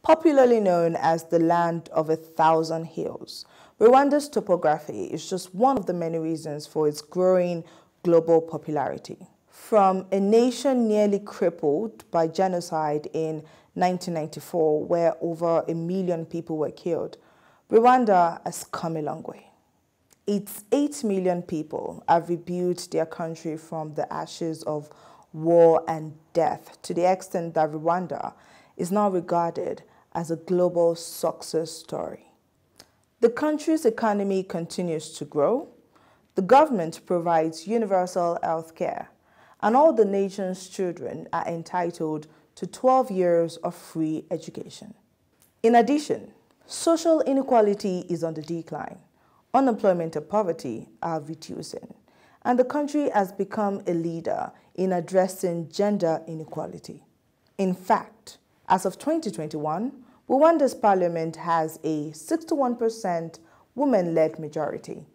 Popularly known as the land of 1,000 hills, Rwanda's topography is just one of the many reasons for its growing global popularity. From a nation nearly crippled by genocide in 1994, where over 1 million people were killed, Rwanda has come a long way. Its 8 million people have rebuilt their country from the ashes of war and death, to the extent that Rwanda is now regarded as a global success story. The country's economy continues to grow, the government provides universal health care, and all the nation's children are entitled to 12 years of free education. In addition, social inequality is on the decline, unemployment and poverty are reducing, and the country has become a leader in addressing gender inequality. In fact, as of 2021, Rwanda's parliament has a 61% women-led majority,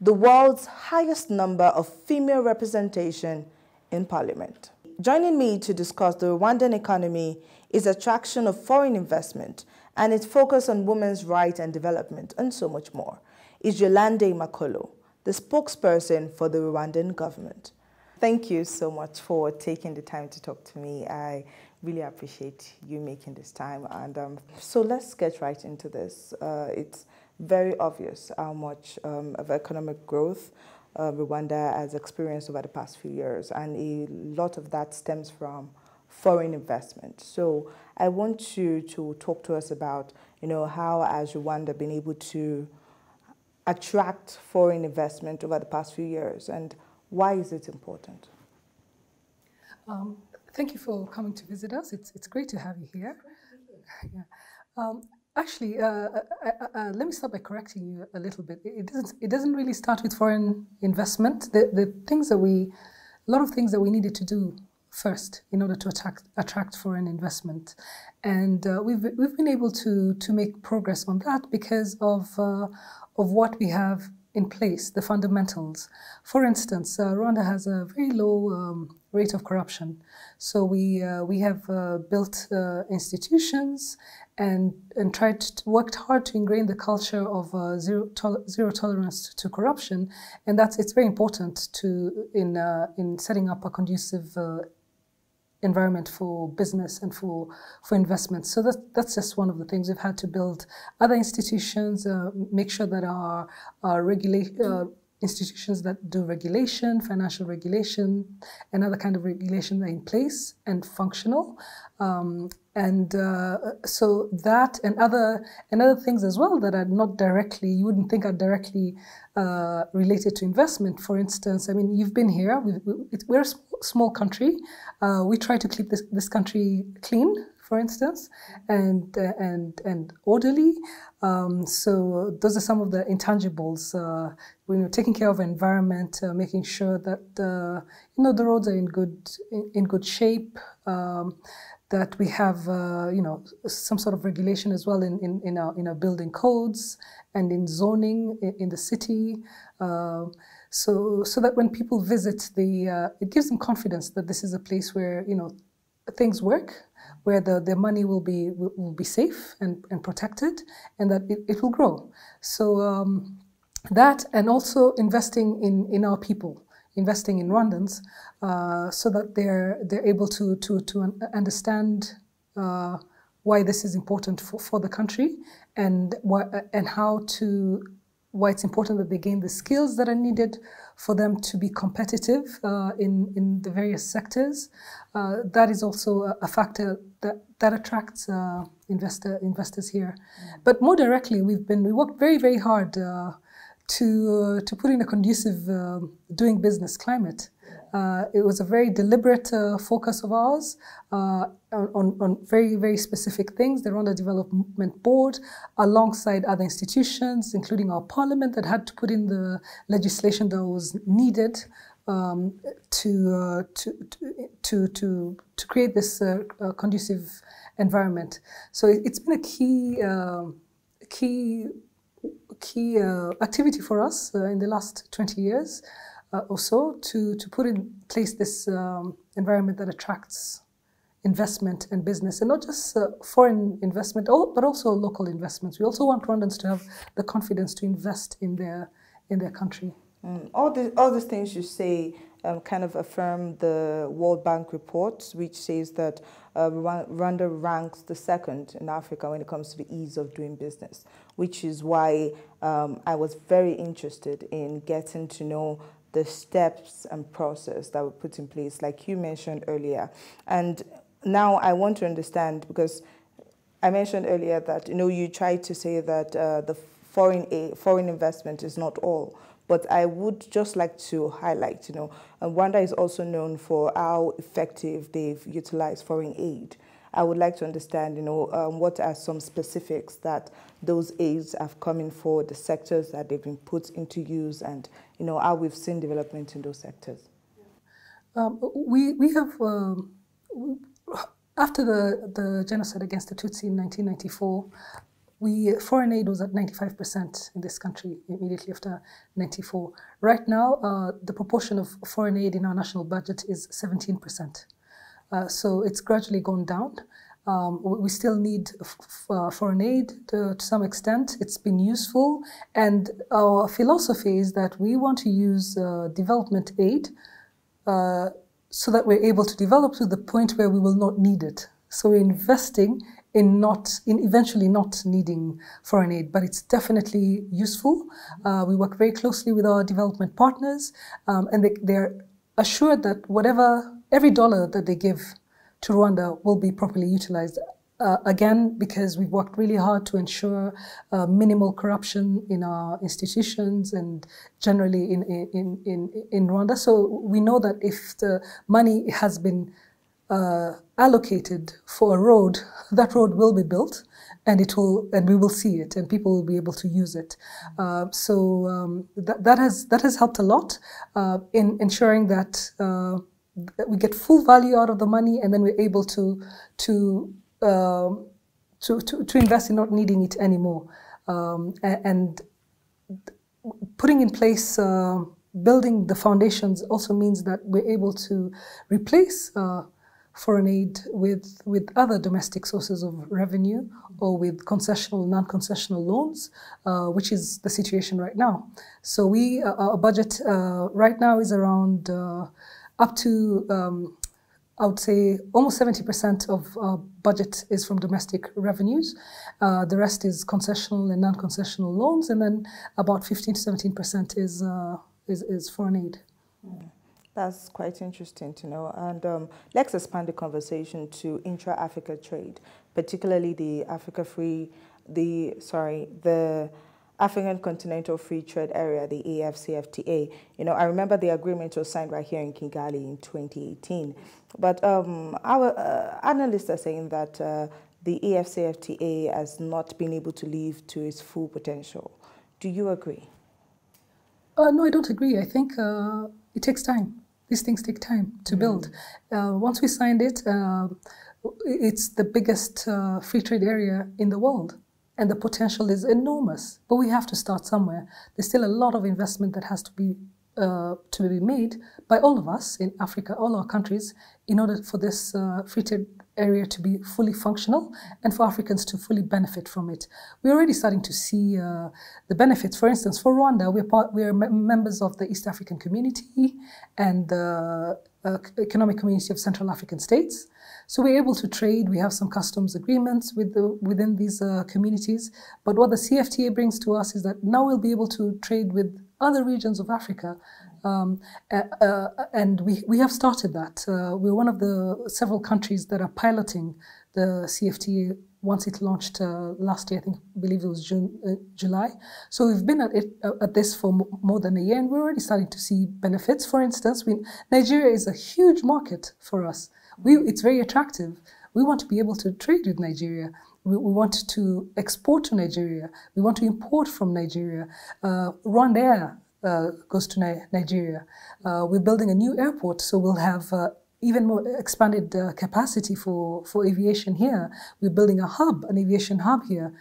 the world's highest number of female representation in parliament. Joining me to discuss the Rwandan economy, its attraction of foreign investment, and its focus on women's rights and development, and so much more, is Yolande Makolo, the spokesperson for the Rwandan government. Thank you so much for taking the time to talk to me. I really appreciate you making this time. And so let's get right into this. It's very obvious how much of economic growth Rwanda has experienced over the past few years, and a lot of that stems from foreign investment. So I want you to talk to us about, how has Rwanda been able to attract foreign investment over the past few years, and why is it important? Thank you for coming to visit us. It's great to have you here. Yeah. Actually, let me start by correcting you a little bit. It doesn't really start with foreign investment. A lot of things that we needed to do first in order to attract foreign investment, and we've been able to make progress on that because of what we have in place, the fundamentals. For instance, Rwanda has a very low rate of corruption. So we have built institutions and worked hard to ingrain the culture of zero tolerance to corruption, and it's very important in setting up a conducive environment for business and for investment. So that's just one of the things. We've had to build other institutions, make sure that our institutions that do regulation, financial regulation, and other kind of regulation are in place and functional. So that and other things as well that are not directly, you wouldn't think are directly related to investment. For instance, I mean, you've been here. We're a small country. We try to keep this country clean, for instance, and orderly. So those are some of the intangibles. Taking care of environment, making sure that the roads are in good shape. That we have some sort of regulation as well in our building codes and in zoning in the city, so that when people visit it gives them confidence that this is a place where things work, where the money will be safe and protected, and that it will grow. So that, and also investing in our people, investing in Rwandans, so that they're able to understand why this is important for the country, and why it's important that they gain the skills that are needed for them to be competitive in the various sectors. That is also a factor that attracts investors here. But more directly, we worked very, very hard to put in a conducive doing business climate. It was a very deliberate focus of ours on very, very specific things. The Rwanda Development Board, alongside other institutions, including our parliament, that had to put in the legislation that was needed to create this conducive environment. So it's been a key activity for us in the last 20 years or so to put in place this environment that attracts investment and business, and not just foreign investment, but also local investments. We also want Rwandans to have the confidence to invest in their country. All these things you say kind of affirm the World Bank report, which says that Rwanda ranks the second in Africa when it comes to the ease of doing business, which is why I was very interested in getting to know the steps and process that were put in place, like you mentioned earlier. And now I want to understand, because I mentioned earlier that, you tried to say that the foreign investment is not all. But I would just like to highlight, Rwanda is also known for how effective they've utilized foreign aid. I would like to understand, what are some specifics that those aids have come in for, the sectors that they've been put into use, and, how we've seen development in those sectors. We have, after the genocide against the Tutsi in 1994, foreign aid was at 95% in this country immediately after 94. Right now, the proportion of foreign aid in our national budget is 17%. So it's gradually gone down. We still need foreign aid to some extent. It's been useful. And our philosophy is that we want to use development aid so that we're able to develop to the point where we will not need it. So we're investing in eventually not needing foreign aid, but it's definitely useful. We work very closely with our development partners, and they're assured that every dollar that they give to Rwanda will be properly utilized. Again, because we've worked really hard to ensure minimal corruption in our institutions and generally in Rwanda. So we know that if the money has been allocated for a road, that road will be built, and we will see it, and people will be able to use it. So that has helped a lot in ensuring that we get full value out of the money, and then we're able to invest in not needing it anymore. And putting in place, building the foundations also means that we're able to replace foreign aid with other domestic sources of revenue, or with concessional, non-concessional loans, which is the situation right now. So our budget right now is around up to, I would say, almost 70% of our budget is from domestic revenues. The rest is concessional and non-concessional loans, and then about 15 to 17% is foreign aid. That's quite interesting to know. And let's expand the conversation to Intra-Africa Trade, particularly the African Continental Free Trade Area, the AFCFTA. I remember the agreement was signed right here in Kigali in 2018. But our analysts are saying that the AFCFTA has not been able to live to its full potential. Do you agree? No, I don't agree. I think it takes time. These things take time to build. Once we signed it, it's the biggest free trade area in the world, and the potential is enormous. But we have to start somewhere. There's still a lot of investment that has to be made by all of us in Africa, all our countries, in order for this free trade area to be fully functional and for Africans to fully benefit from it. We're already starting to see the benefits. For instance, for Rwanda, we're members of the East African Community and the Economic Community of Central African States. So we're able to trade. We have some customs agreements within these communities. But what the CFTA brings to us is that now we'll be able to trade with other regions of Africa. And we have started that. We're one of the several countries that are piloting the CFTA once it launched last year. I believe it was July. So we've been at this for more than a year, and we're already starting to see benefits. For instance, Nigeria is a huge market for us. It's very attractive. We want to be able to trade with Nigeria. We want to export to Nigeria. We want to import from Nigeria. Rwanda goes to Nigeria. We're building a new airport, so we'll have even more expanded capacity for aviation here. We're building an aviation hub here.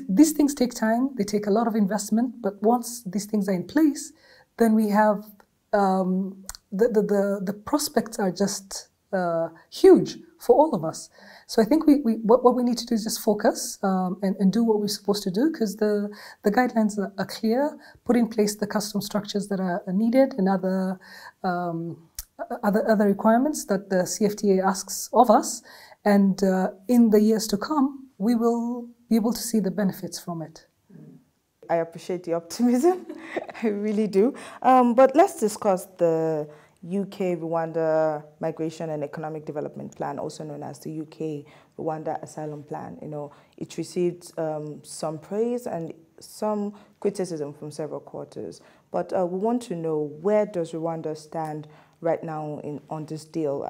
These things take time. They take a lot of investment, but once these things are in place, then we have the prospects are just huge for all of us. So I think what we need to do is just focus and do what we're supposed to do, because the guidelines are clear. Put in place the custom structures that are needed and other requirements that the CFTA asks of us. And in the years to come, we will be able to see the benefits from it. I appreciate the optimism. I really do. But let's discuss the UK-Rwanda Migration and Economic Development Plan, also known as the UK-Rwanda Asylum Plan. You know, it received some praise and some criticism from several quarters. But we want to know, where does Rwanda stand right now on this deal?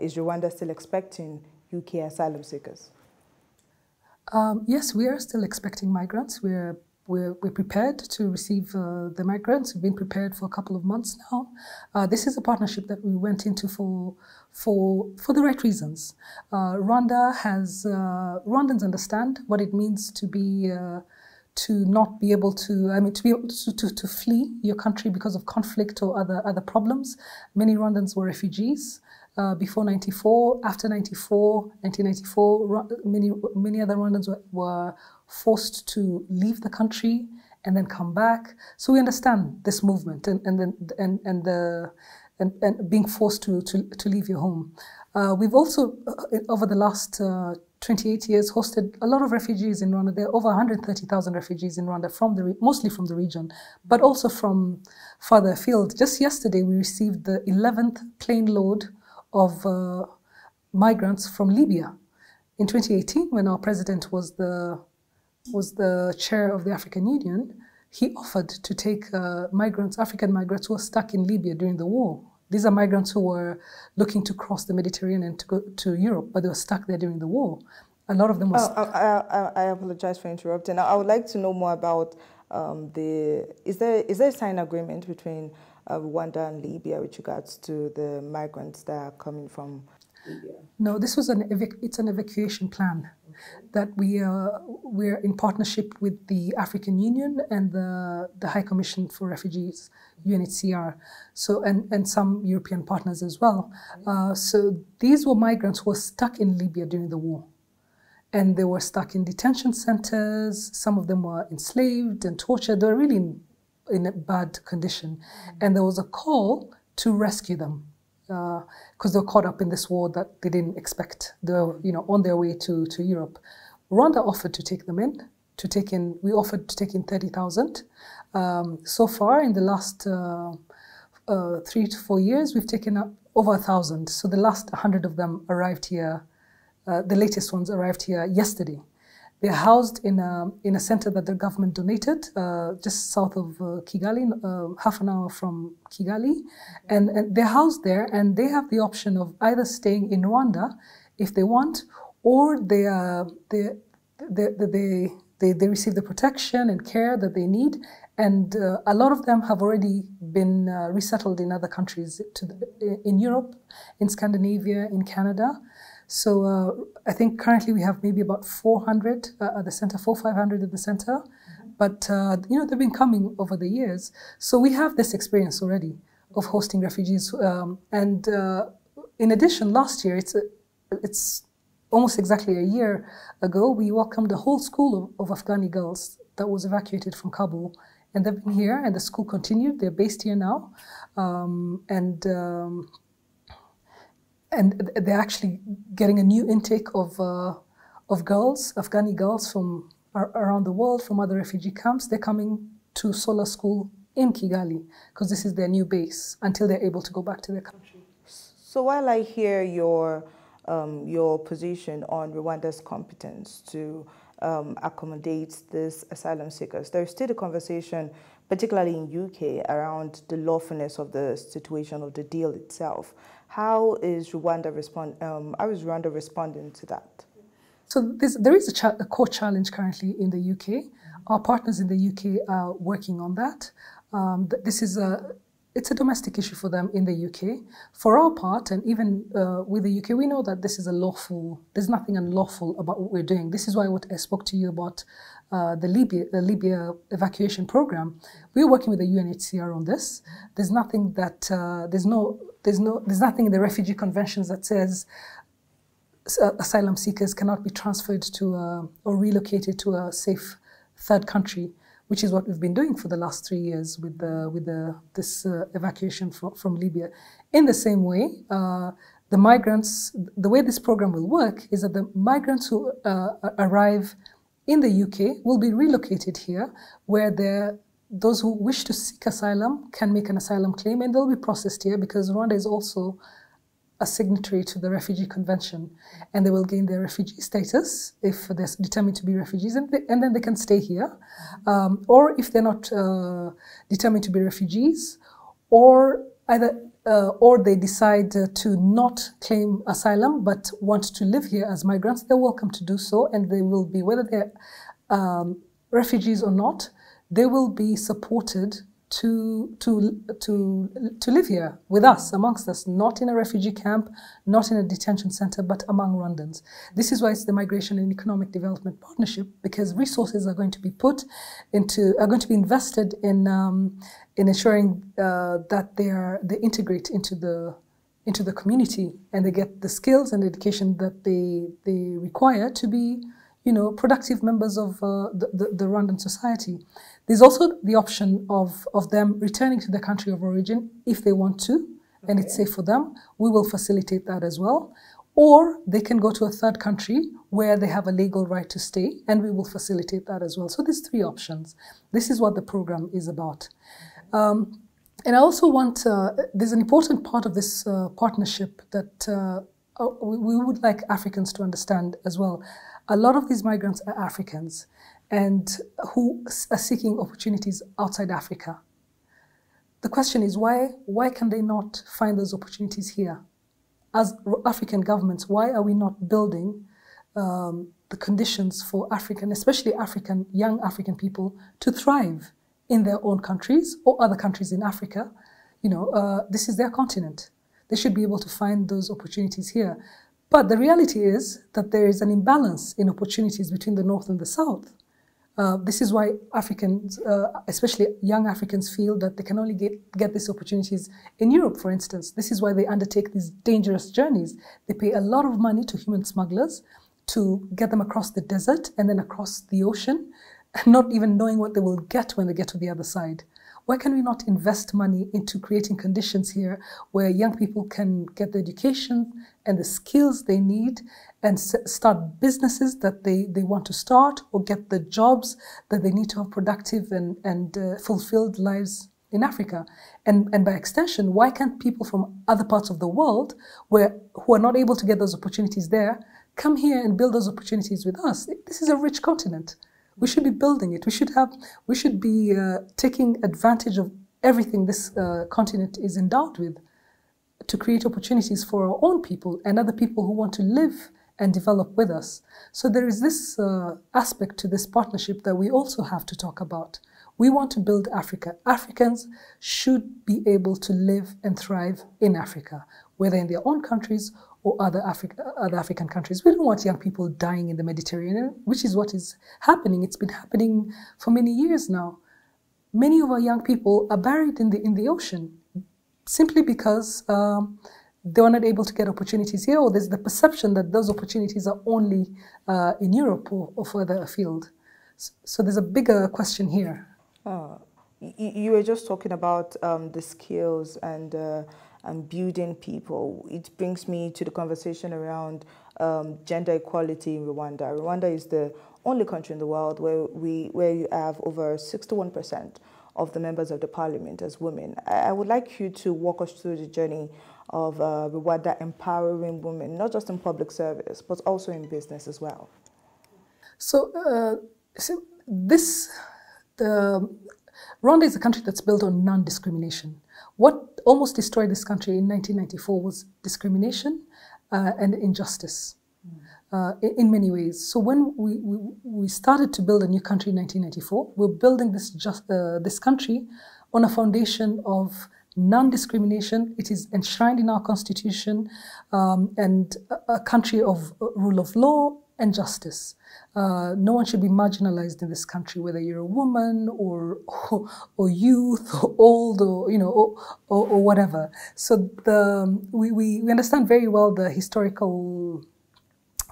Is Rwanda still expecting UK asylum seekers? Yes, we are still expecting migrants. We're prepared to receive the migrants. We've been prepared for a couple of months now. This is a partnership that we went into for the right reasons. Rwandans understand what it means to be to not be able to, to be able to flee your country because of conflict or other problems. Many Rwandans were refugees. Before 94, after 1994, many other Rwandans were forced to leave the country and then come back. So we understand this movement and being forced to leave your home. We've also, over the last 28 years, hosted a lot of refugees in Rwanda. There are over 130,000 refugees in Rwanda, mostly from the region, but also from farther afield. Just yesterday, we received the 11th plane load of migrants from Libya. In 2018, when our president was the chair of the African Union, he offered to take African migrants who were stuck in Libya during the war. These are migrants who were looking to cross the Mediterranean to go to Europe, but they were stuck there during the war. A lot of them were I apologize for interrupting. I would like to know more about is there a signed agreement between Rwanda and Libya with regards to the migrants that are coming from Libya? No, this was it's an evacuation plan that we're in partnership with the African Union and the High Commission for Refugees, UNHCR, so and some European partners as well. So these were migrants who were stuck in Libya during the war. And they were stuck in detention centers. Some of them were enslaved and tortured. They were really in a bad condition. And there was a call to rescue them because they were caught up in this war that they didn't expect. They were, on their way to Europe. Rwanda offered to take them in. We offered to take in 30,000. So far, in the last 3 to 4 years, we've taken up over 1,000. So the last 100 of them arrived here. The latest ones arrived here yesterday. They're housed in a center that the government donated just south of Kigali, half an hour from Kigali. And they're housed there, and they have the option of either staying in Rwanda if they want, or they receive the protection and care that they need. And a lot of them have already been resettled in other countries, in Europe, in Scandinavia, in Canada. So I think currently we have maybe about 400 at the center, 500 at the center. But, they've been coming over the years. So we have this experience already of hosting refugees. And in addition, last year, it's almost exactly a year ago, we welcomed a whole school of Afghani girls that was evacuated from Kabul. And they've been here, and the school continued. They're based here now. And they're actually getting a new intake of girls, Afghani girls from around the world, from other refugee camps. They're coming to Sola School in Kigali because this is their new base until they're able to go back to their country. So while I hear your position on Rwanda's competence to accommodate these asylum seekers, there's still a conversation, particularly in UK, around the lawfulness of the situation of the deal itself. How is Rwanda responding to that? So there is a court challenge currently in the UK. Our partners in the UK are working on that. This is it's a domestic issue for them in the UK. For our part, and even with the UK, we know that this is there's nothing unlawful about what we're doing. This is why what I spoke to you about the Libya evacuation program. We're working with the UNHCR on this. There's nothing that, there's nothing in the refugee conventions that says asylum seekers cannot be transferred to or relocated to a safe third country, which is what we've been doing for the last 3 years with this evacuation from Libya. In the same way, the migrants, the way this program will work is that the migrants who arrive in the UK will be relocated here, where those who wish to seek asylum can make an asylum claim, and they'll be processed here because Rwanda is also a signatory to the Refugee Convention, and they will gain their refugee status if they're determined to be refugees, and then they can stay here. Or if they're not determined to be refugees, or they decide to not claim asylum but want to live here as migrants, they're welcome to do so, and they will be, whether they're refugees or not, they will be supported to live here with us, amongst us, not in a refugee camp, not in a detention center, but among Rwandans. This is why it's the Migration and Economic Development Partnership, because resources are going to be invested in ensuring that they integrate into the community, and they get the skills and education that they require to be, productive members of the Rwandan society. There's also the option of them returning to their country of origin if they want to, and it's safe for them. We will facilitate that as well. Or they can go to a third country where they have a legal right to stay, and we will facilitate that as well. So there's 3 options. This is what the program is about. And I also want, there's an important part of this partnership that we would like Africans to understand as well. A lot of these migrants are Africans and who are seeking opportunities outside Africa. The question is, why can they not find those opportunities here? As African governments, why are we not building the conditions for African, especially young African people, to thrive in their own countries or other countries in Africa? This is their continent. They should be able to find those opportunities here. But the reality is that there is an imbalance in opportunities between the North and the South. This is why Africans, especially young Africans, feel that they can only get these opportunities in Europe, for instance. This is why they undertake these dangerous journeys. They pay a lot of money to human smugglers to get them across the desert and then across the ocean, not even knowing what they will get when they get to the other side. Why can we not invest money into creating conditions here where young people can get the education and the skills they need and start businesses that they want to start, or get the jobs that they need to have productive and fulfilled lives in Africa? And by extension, why can't people from other parts of the world who are not able to get those opportunities there come here and build those opportunities with us? This is a rich continent. We should be building it. We should be taking advantage of everything this continent is endowed with to create opportunities for our own people and other people who want to live and develop with us. So there is this aspect to this partnership that we also have to talk about. We want to build Africa. Africans should be able to live and thrive in Africa, whether in their own countries or other African countries. We don't want young people dying in the Mediterranean, which is what is happening. It's been happening for many years now. Many of our young people are buried in the ocean simply because they are not able to get opportunities here, or there's the perception that those opportunities are only in Europe or further afield. So there's a bigger question here. You were just talking about the skills and building people. It brings me to the conversation around gender equality in Rwanda. Rwanda is the only country in the world where you have over 61% of the members of the parliament as women. I would like you to walk us through the journey of Rwanda empowering women, not just in public service, but also in business as well. So, Rwanda is a country that's built on non-discrimination. What almost destroyed this country in 1994 was discrimination and injustice in many ways. So when we started to build a new country in 1994, we're building this country on a foundation of non-discrimination. It is enshrined in our constitution, and a country of rule of law and justice. No one should be marginalized in this country, whether you're a woman or youth or old or or whatever. So we understand very well the historical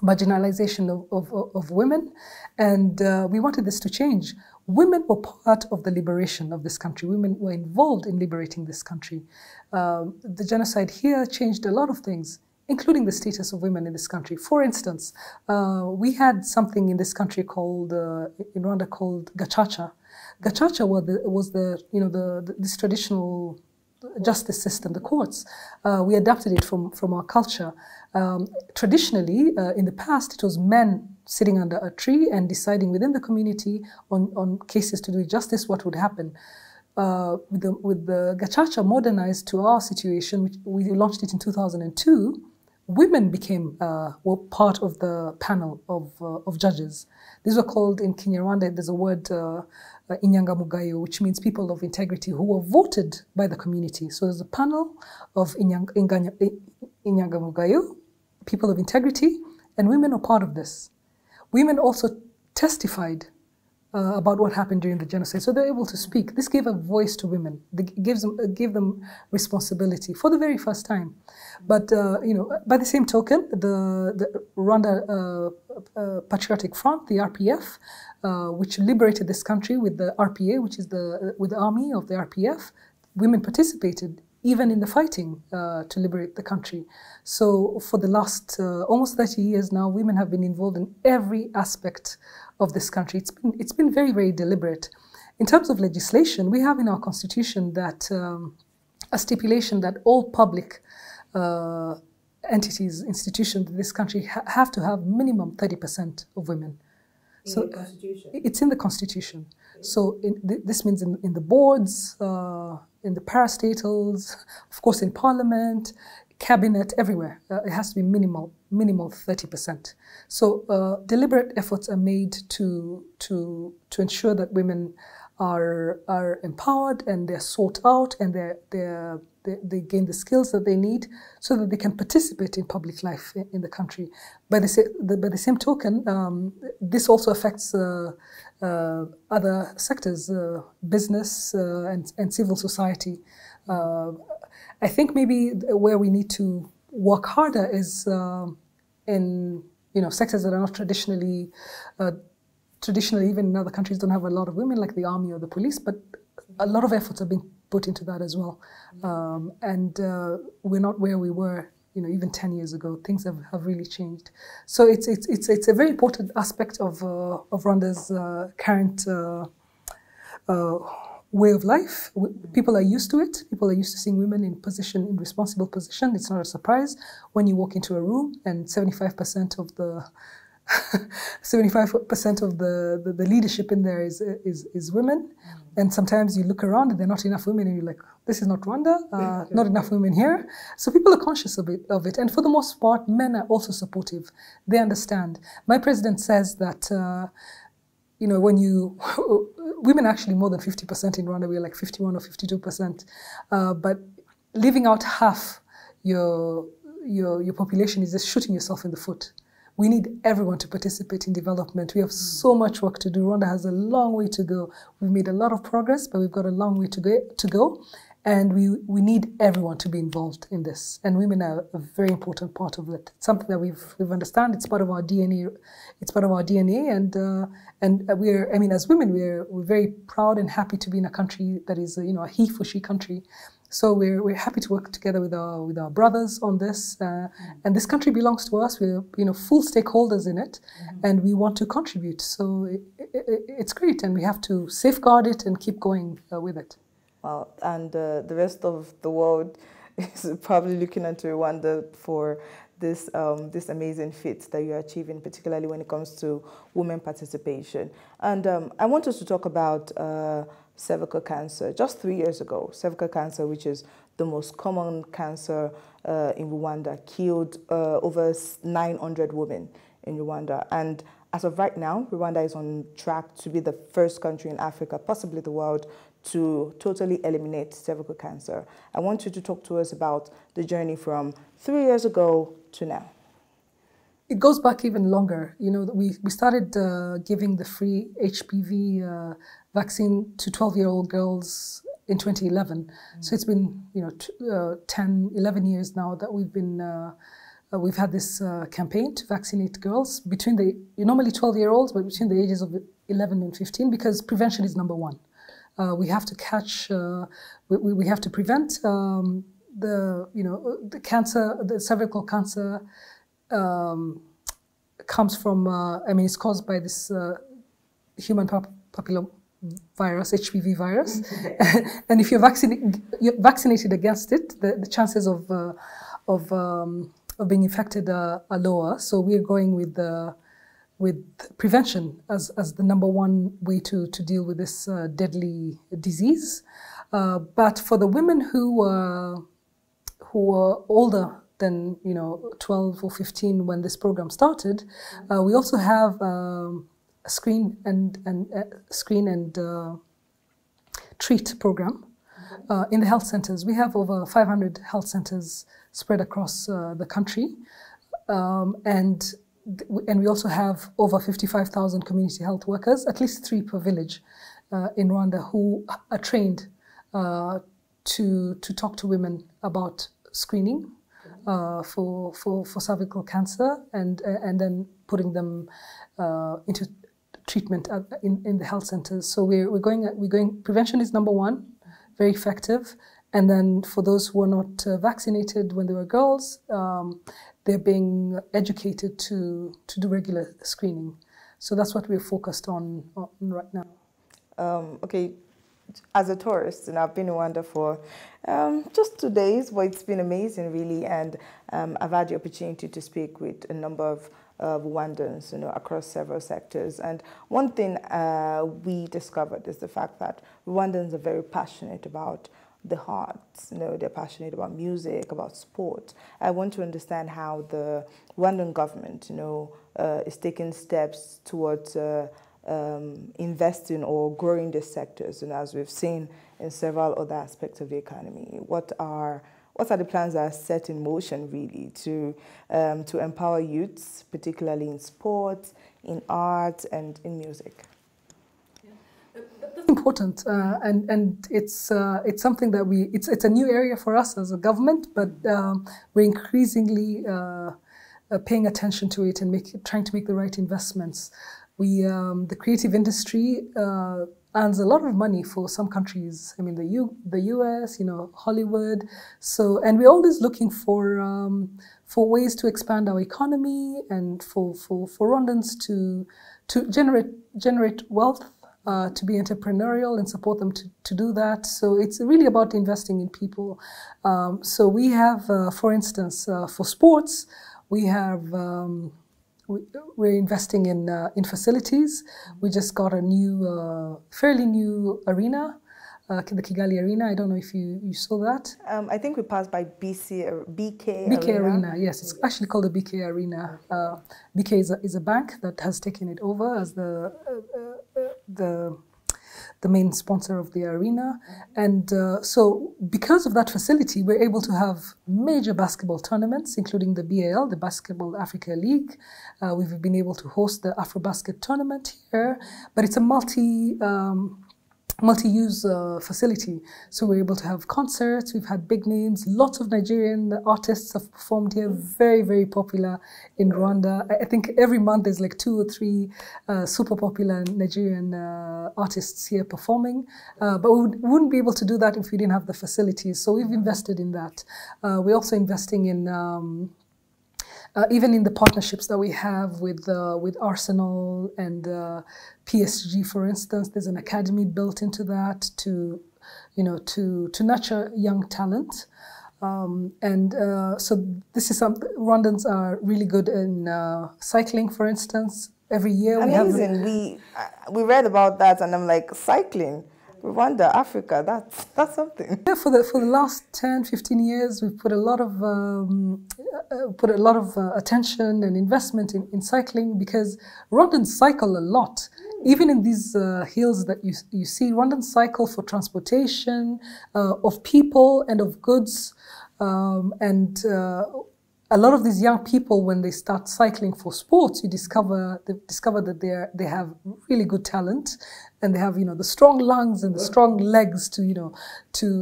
marginalization of women, and we wanted this to change. Women were part of the liberation of this country. Women were involved in liberating this country. The genocide here changed a lot of things, including the status of women in this country. For instance, we had something in this country called, in Rwanda, called gacaca. Gacaca was this traditional justice system, the courts. We adapted it from our culture. Traditionally, in the past, it was men sitting under a tree and deciding within the community on cases to do justice, what would happen. With the gacaca modernized to our situation, which we launched it in 2002, women were part of the panel of judges. These were called, in Kinyarwanda, there's a word, inyangamugayo, which means people of integrity who were voted by the community. So there's a panel of inyangamugayo, people of integrity, and women are part of this. Women also testified about what happened during the genocide. So they're able to speak. This gave a voice to women. It gave them responsibility for the very first time. But by the same token, the Rwanda Patriotic Front, the RPF, which liberated this country with the RPA, which is with the army of the RPF, women participated even in the fighting to liberate the country. So for the last almost 30 years now, women have been involved in every aspect of this country. It's been very, very deliberate. In terms of legislation, we have in our constitution that a stipulation that all public entities, institutions in this country have to have minimum 30% of women. In the constitution? It's in the constitution. Okay. So this means in the boards, in the parastatals, of course in parliament, cabinet, everywhere. It has to be minimal 30%. So deliberate efforts are made to ensure that women are empowered and they're sought out and they gain the skills that they need so that they can participate in public life in the country. By the same token, this also affects other sectors, business and civil society. I think maybe where we need to work harder is in sectors that are not traditionally even in other countries don't have a lot of women, like the army or the police, but a lot of efforts are being put into that as well. And we're not where we were, even 10 years ago. Things have really changed. So it's a very important aspect of Rwanda's current way of life. People are used to it. People are used to seeing women in responsible position. It's not a surprise when you walk into a room and 75% of the 75% of the leadership in there is women. And sometimes you look around and there are not enough women and you're like, this is not Rwanda, not enough women here. So people are conscious of it. And for the most part, men are also supportive. They understand. My president says that, when women are actually more than 50% in Rwanda, we're like 51 or 52%. But leaving out half your population is just shooting yourself in the foot. We need everyone to participate in development. We have so much work to do. Rwanda has a long way to go. We've made a lot of progress, but we've got a long way to go. And we need everyone to be involved in this. And women are a very important part of it. It's something that we've understand. It's part of our DNA. It's part of our DNA. And as women, we're very proud and happy to be in a country that is, a he for she country. So we're happy to work together with our brothers on this, and this country belongs to us. We're full stakeholders in it, and we want to contribute. So it's great, and we have to safeguard it and keep going with it. Well, and the rest of the world is probably looking into Rwanda for this amazing feat that you're achieving, particularly when it comes to women participation. And I want us to talk about cervical cancer. Just 3 years ago, cervical cancer, which is the most common cancer in Rwanda, killed over 900 women in Rwanda. And as of right now, Rwanda is on track to be the first country in Africa, possibly the world, to totally eliminate cervical cancer. I want you to talk to us about the journey from 3 years ago to now. It goes back even longer. You know, we started giving the free HPV vaccine to 12-year-old girls in 2011. So it's been, 10, 11 years now that we've had this campaign to vaccinate girls between normally 12-year-olds, but between the ages of 11 and 15, because prevention is number one. We have to catch, we have to prevent the cancer, the cervical cancer. Comes from, it's caused by this human papilloma virus, HPV virus. And if you're vaccinated against it, the chances of being infected are lower. So we're going with prevention as the number one way to deal with this deadly disease. But for the women who are older than 12 or 15 when this program started, we also have a screen and treat program in the health centers. We have over 500 health centers spread across the country, and we also have over 55,000 community health workers, at least 3 per village in Rwanda, who are trained to talk to women about screening for cervical cancer, and then putting them into treatment in the health centers. So we're going. Prevention is number one, very effective. And then for those who are not vaccinated when they were girls, they're being educated to do regular screening. So that's what we're focused on right now. Okay. As a tourist, and I've been in Rwanda for just 2 days, but it's been amazing, really. And I've had the opportunity to speak with a number of Rwandans, across several sectors. And one thing we discovered is the fact that Rwandans are very passionate about the arts. They're passionate about music, about sport. I want to understand how the Rwandan government, is taking steps towards investing or growing these sectors, and as we've seen in several other aspects of the economy. What are the plans that are set in motion, really, to empower youths, particularly in sports, in art, and in music? That's important, and it's something that it's a new area for us as a government, but we're increasingly paying attention to it and trying to make the right investments. The creative industry earns a lot of money for some countries. The US, Hollywood. So, and we're always looking for ways to expand our economy and for Rwandans to generate wealth, to be entrepreneurial and support them to do that. So it's really about investing in people. So we have, for instance, for sports, we have. We're investing in facilities. We just got a new, fairly new arena, the Kigali Arena. I don't know if you saw that. I think we passed by BK Arena. Yes, it's actually called the BK Arena. BK is a bank that has taken it over as the main sponsor of the arena. And so because of that facility, we're able to have major basketball tournaments, including the BAL, the Basketball Africa League. We've been able to host the AfroBasket tournament here, but it's a multi-use facility. So we're able to have concerts. We've had big names. Lots of Nigerian artists have performed here. Very, very popular in Rwanda. I think every month there's like 2 or 3 super popular Nigerian artists here performing. But we wouldn't be able to do that if we didn't have the facilities. So we've invested in that. We're also investing in even in the partnerships that we have with Arsenal and PSG, for instance. There's an academy built into that to nurture young talent. So this is something. Rwandans are really good in cycling, for instance. Every year Amazing. We read about that, and I'm like, cycling. Rwanda, Africa, that's something. Yeah, for the last 10, 15 years, we've put a lot of attention and investment in cycling, because Rwandans cycle a lot. even in these hills that you see, Rwandans cycle for transportation of people and of goods, a lot of these young people, when they start cycling for sports, they discover that they have really good talent, and they have the strong lungs and the strong legs to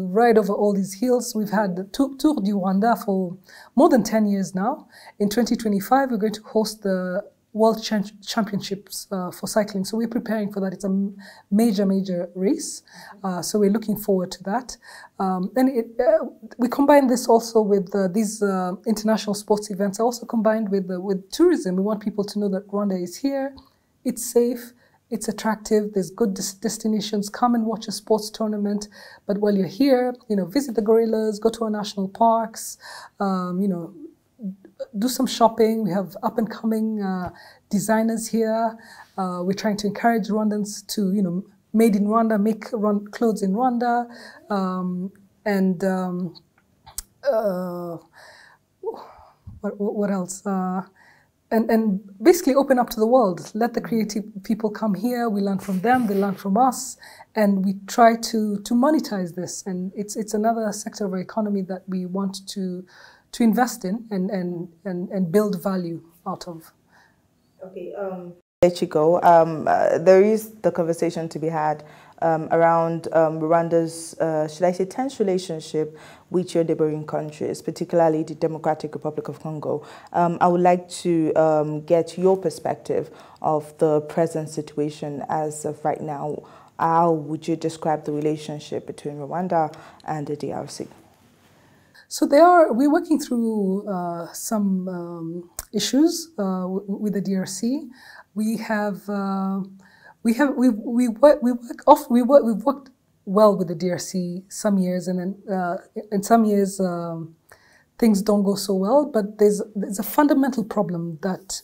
ride over all these hills. We've had the Tour du Rwanda for more than 10 years now. In 2025, we're going to host the World Championships for cycling. So we're preparing for that. It's a major race. So we're looking forward to that. We combine this also with these international sports events, also combined with tourism. We want people to know that Rwanda is here. It's safe. It's attractive. There's good destinations. Come and watch a sports tournament. But while you're here, visit the gorillas, go to our national parks, do some shopping. We have up-and-coming designers here. We're trying to encourage Rwandans to, made in Rwanda, make clothes in Rwanda, what else? And basically open up to the world. Let the creative people come here. We learn from them. They learn from us, and we try to monetize this. And it's another sector of our economy that we want to invest in and build value out of. Okay, let you go. There is the conversation to be had around Rwanda's, should I say, tense relationship with your neighboring countries, particularly the Democratic Republic of Congo. I would like to get your perspective of the present situation as of right now. How would you describe the relationship between Rwanda and the DRC? So we're working through some issues with the DRC. We've worked well with the DRC some years, and then in some years things don't go so well. But there's a fundamental problem that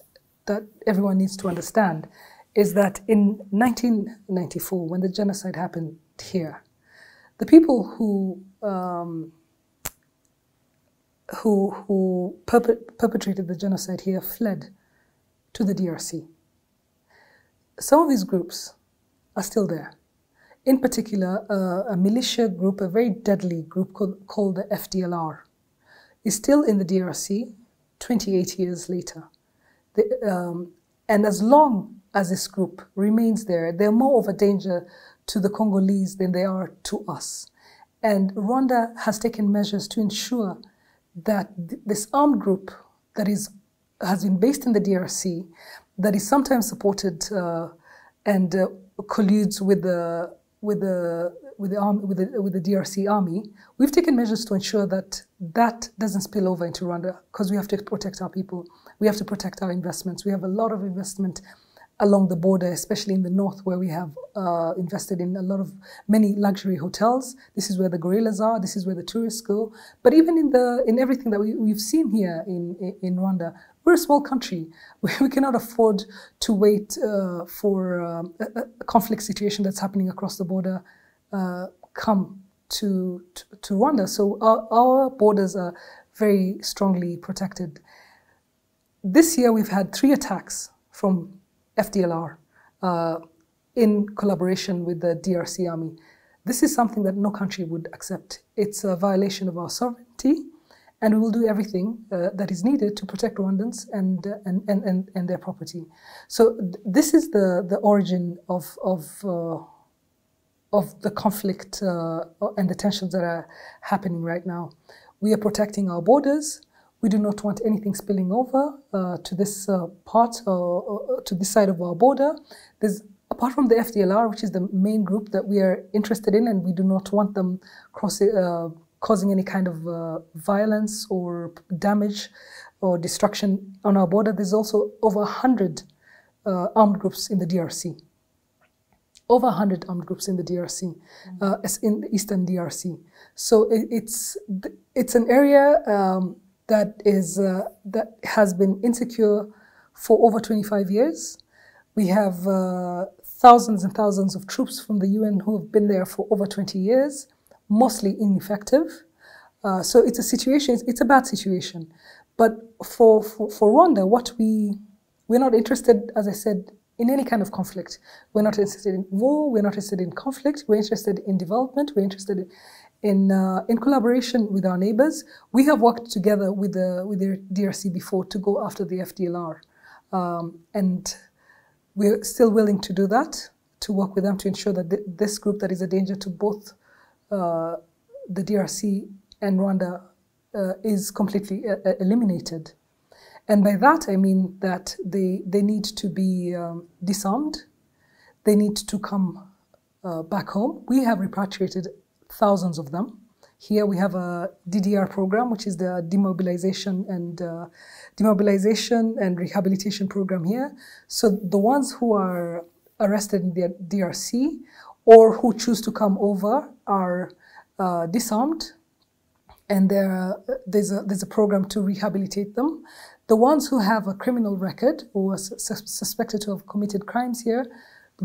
everyone needs to understand, is that in 1994, when the genocide happened here, the people who perpetrated the genocide here fled to the DRC. Some of these groups are still there. In particular, a militia group, a very deadly group called the FDLR, is still in the DRC 28 years later. And as long as this group remains there, they're more of a danger to the Congolese than they are to us. And Rwanda has taken measures to ensure that this armed group that has been based in the DRC, that is sometimes supported and colludes with the DRC army, we've taken measures to ensure that doesn't spill over into Rwanda, because we have to protect our people. We have to protect our investments. We have a lot of investment along the border, especially in the north, where we have invested in many luxury hotels. This is where the gorillas are. This is where the tourists go. But even in everything that we've seen here in Rwanda, we're a small country. We cannot afford to wait for a conflict situation that's happening across the border come to Rwanda. So our borders are very strongly protected. This year we've had 3 attacks from FDLR in collaboration with the DRC army. This is something that no country would accept. It's a violation of our sovereignty, and we will do everything that is needed to protect Rwandans and their property. So this is the origin of the conflict and the tensions that are happening right now. We are protecting our borders. We do not want anything spilling over to this part or to this side of our border. Apart from the FDLR, which is the main group that we are interested in, and we do not want them causing any kind of violence or damage or destruction on our border. There's also over 100 armed groups in the DRC. Over 100 armed groups in the DRC, in the eastern DRC. So it's an area that has been insecure for over 25 years. We have thousands and thousands of troops from the UN who have been there for over 20 years, mostly ineffective. So it's a situation, it's a bad situation. But for Rwanda, we're not interested, as I said, in any kind of conflict. We're not interested in war, we're not interested in conflict, we're interested in development, we're interested in collaboration with our neighbors. We have worked together with the DRC before to go after the FDLR. And we're still willing to do that, to work with them to ensure that this group that is a danger to both the DRC and Rwanda is completely eliminated. And by that, I mean that they need to be disarmed. They need to come back home. We have repatriated thousands of them. Here we have a DDR program, which is the demobilization and rehabilitation program here. So the ones who are arrested in the DRC or who choose to come over are disarmed, and there's a program to rehabilitate them. The ones who have a criminal record or are suspected to have committed crimes here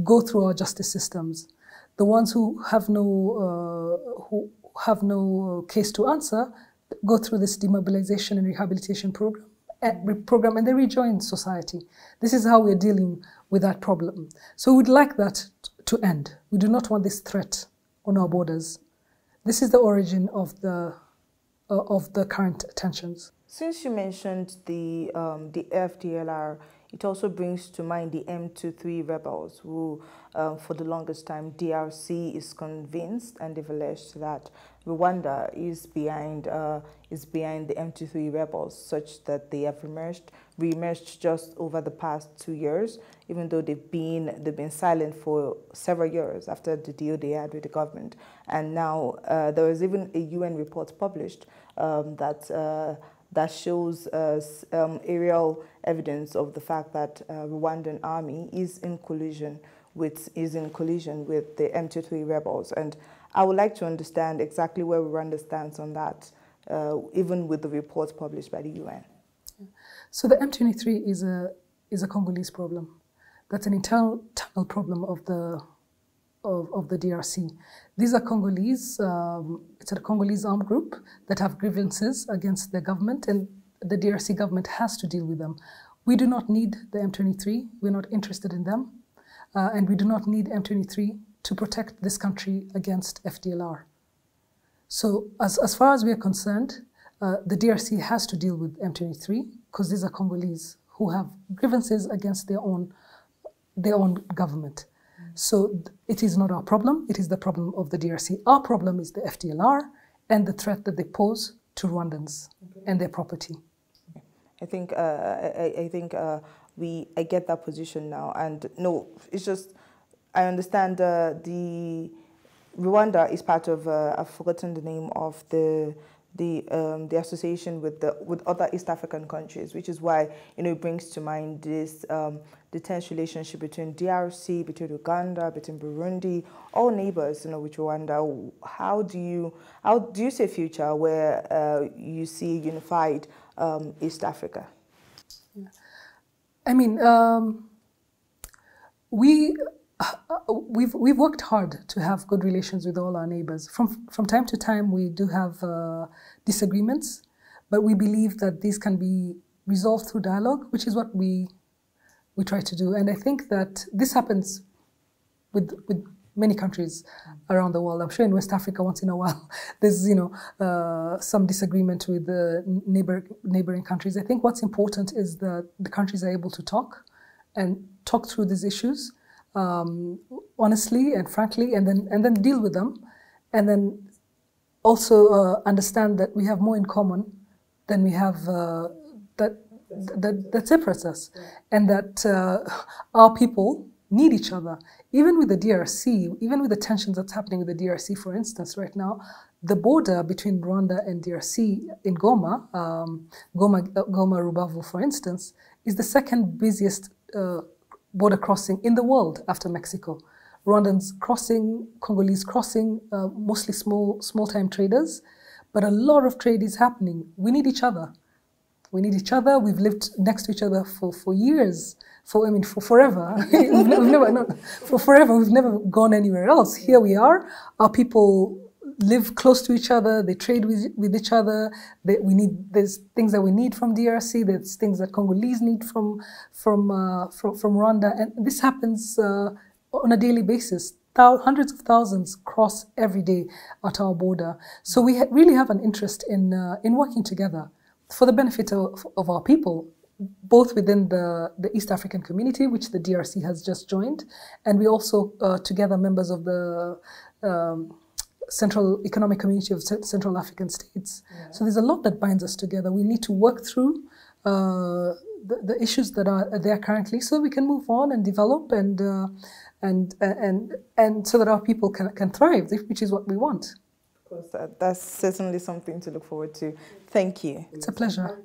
go through our justice systems. The ones who have no case to answer go through this demobilization and rehabilitation program and they rejoin society. This is how we're dealing with that problem. So we'd like that to end. We do not want this threat on our borders. This is the origin of the current tensions. Since you mentioned the FDLR, it also brings to mind the M23 Rebels, who for the longest time DRC is convinced and they've alleged that Rwanda is behind the M23 Rebels, such that they have re-emerged just over the past 2 years, even though they've been silent for several years after the deal they had with the government. And now there was even a UN report published that shows aerial evidence of the fact that Rwandan army is in collision with the M23 rebels. And I would like to understand exactly where Rwanda stands on that, even with the reports published by the UN. So the M23 is a Congolese problem. That's an internal problem of the DRC. These are Congolese, it's a Congolese armed group that have grievances against the government, and the DRC government has to deal with them. We do not need the M23, we're not interested in them, and we do not need M23 to protect this country against FDLR. So as far as we are concerned, the DRC has to deal with M23 because these are Congolese who have grievances against their own government. So it is not our problem, it is the problem of the DRC. Our problem is the FDLR and the threat that they pose to Rwandans and their property. I think I get that position now, and no, it's just I understand the Rwanda is part of I've forgotten the name of the association with other East African countries, which is why it brings to mind this the tense relationship between DRC, between Uganda, between Burundi, all neighbors, with Rwanda. How do you see a future where you see unified East Africa? I mean, we've worked hard to have good relations with all our neighbors. From time to time, we do have disagreements, but we believe that these can be resolved through dialogue, which is what we try to do. And I think that this happens with many countries around the world. I'm sure in West Africa, once in a while, there's some disagreement with the neighboring countries. I think what's important is that the countries are able to talk through these issues honestly and frankly, and then deal with them, and then also understand that we have more in common than we have that separates us, and that our people need each other. Even with the DRC, even with the tensions that's happening with the DRC, for instance, right now, the border between Rwanda and DRC in Goma, Rubavu, for instance, is the second busiest border crossing in the world after Mexico. Rwandans crossing, Congolese crossing, mostly small-time traders, but a lot of trade is happening. We need each other. We need each other. We've lived next to each other for years, for forever. For forever, we've never gone anywhere else. Here we are. Our people live close to each other, they trade with each other. There's things that we need from DRC, there's things that Congolese need from Rwanda, and this happens on a daily basis. Hundreds of thousands cross every day at our border. So we really have an interest in working together for the benefit of our people, both within the East African community, which the DRC has just joined, and we also, together, members of the Central Economic Community of Central African States. Yeah. So there's a lot that binds us together. We need to work through the issues that are there currently, so we can move on and develop and so that our people can thrive, which is what we want. Of course, that's certainly something to look forward to. Thank you. It's a pleasure.